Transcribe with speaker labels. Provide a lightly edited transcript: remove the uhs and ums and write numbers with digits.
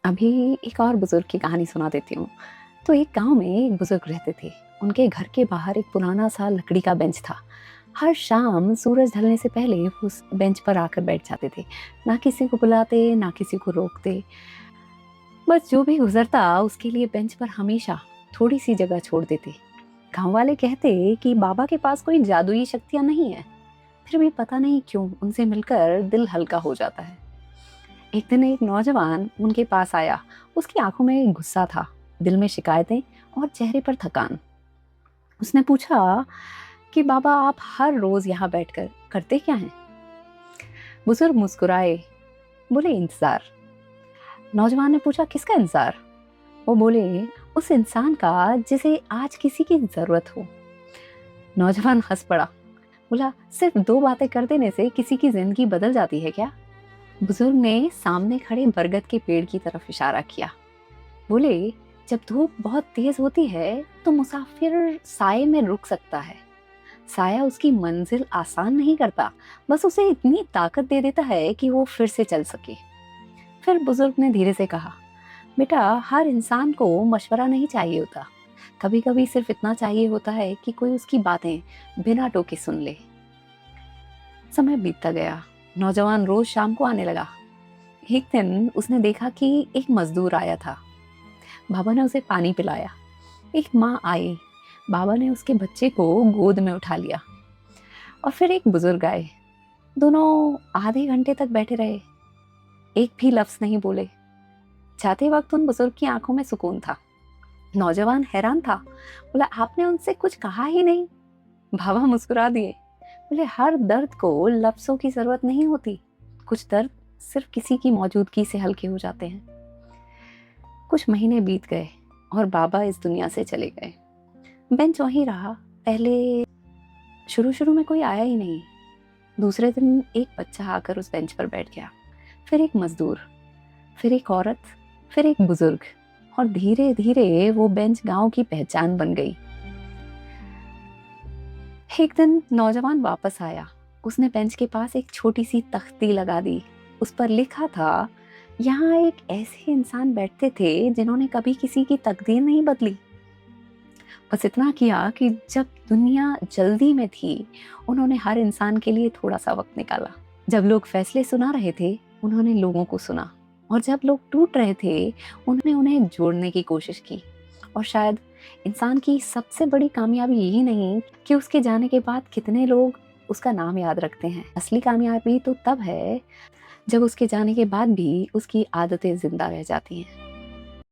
Speaker 1: अभी एक और बुजुर्ग की कहानी सुना देती हूँ। तो एक गांव में एक बुजुर्ग रहते थे। उनके घर के बाहर एक पुराना सा लकड़ी का बेंच था। हर शाम सूरज ढलने से पहले वो उस बेंच पर आकर बैठ जाते थे। ना किसी को बुलाते, ना किसी को रोकते। बस जो भी गुजरता उसके लिए बेंच पर हमेशा थोड़ी सी जगह छोड़ देते। गांव वाले कहते कि बाबा के पास कोई जादुई शक्तियां नहीं है, फिर भी पता नहीं क्यों उनसे मिलकर दिल हल्का हो जाता है। एक दिन एक नौजवान उनके पास आया। उसकी आंखों में गुस्सा था, दिल में शिकायतें और चेहरे पर थकान। उसने पूछा कि बाबा, आप हर रोज यहाँ बैठकर करते क्या हैं? बुजुर्ग मुस्कुराए, बोले इंतजार। नौजवान ने पूछा, किसका इंतजार? वो बोले, उस इंसान का जिसे आज किसी की जरूरत हो। नौजवान हंस पड़ा, बोला, सिर्फ दो बातें कर देने से किसी की जिंदगी बदल जाती है क्या? बुजुर्ग ने सामने खड़े बरगद के पेड़ की तरफ इशारा किया। बोले, जब धूप बहुत तेज होती है तो मुसाफिर साए में रुक सकता है। साया उसकी मंजिल आसान नहीं करता, बस उसे इतनी ताकत दे देता है कि वो फिर से चल सके। फिर बुजुर्ग ने धीरे से कहा, बेटा, हर इंसान को मशवरा नहीं चाहिए होता। कभी कभी सिर्फ इतना चाहिए होता है कि कोई उसकी बातें बिना टोके सुन ले। समय बीतता गया। नौजवान रोज शाम को आने लगा। एक दिन उसने देखा कि एक मजदूर आया था। बाबा ने उसे पानी पिलाया। एक माँ आई। बाबा ने उसके बच्चे को गोद में उठा लिया। और फिर एक बुजुर्ग आए। दोनों आधे घंटे तक बैठे रहे, एक भी लफ्ज नहीं बोले। जाते वक्त उन बुजुर्ग की आंखों में सुकून था। नौजवान हैरान था, बोला, आपने उनसे कुछ कहा ही नहीं? बाबा मुस्कुरा दिए, बोले, हर दर्द को लफ्जों की जरूरत नहीं होती। कुछ दर्द सिर्फ किसी की मौजूदगी से हल्के हो जाते हैं। कुछ महीने बीत गए और बाबा इस दुनिया से चले गए। बेंच वहीं रहा। पहले शुरू शुरू में कोई आया ही नहीं। दूसरे दिन एक बच्चा आकर उस बेंच पर बैठ गया। फिर एक मजदूर, फिर एक औरत, फिर एक बुजुर्ग। और धीरे धीरे वो बेंच गांव की पहचान बन गई। एक दिन नौजवान वापस आया। उसने बेंच के पास एक छोटी सी तख्ती लगा दी। उस पर लिखा था, यहाँ एक ऐसे इंसान बैठते थे जिन्होंने कभी किसी की तकदीर नहीं बदली। बस इतना किया कि जब दुनिया जल्दी में थी, उन्होंने हर इंसान के लिए थोड़ा सा वक्त निकाला। जब लोग फैसले सुना रहे थे, उन्होंने लोगों को सुना। और जब लोग टूट रहे थे, उन्होंने उन्हें जोड़ने की कोशिश की। और शायद इंसान की सबसे बड़ी कामयाबी यही नहीं कि उसके जाने के बाद कितने लोग उसका नाम याद रखते हैं। असली कामयाबी तो तब है जब उसके जाने के बाद भी उसकी आदतें जिंदा रह जाती हैं।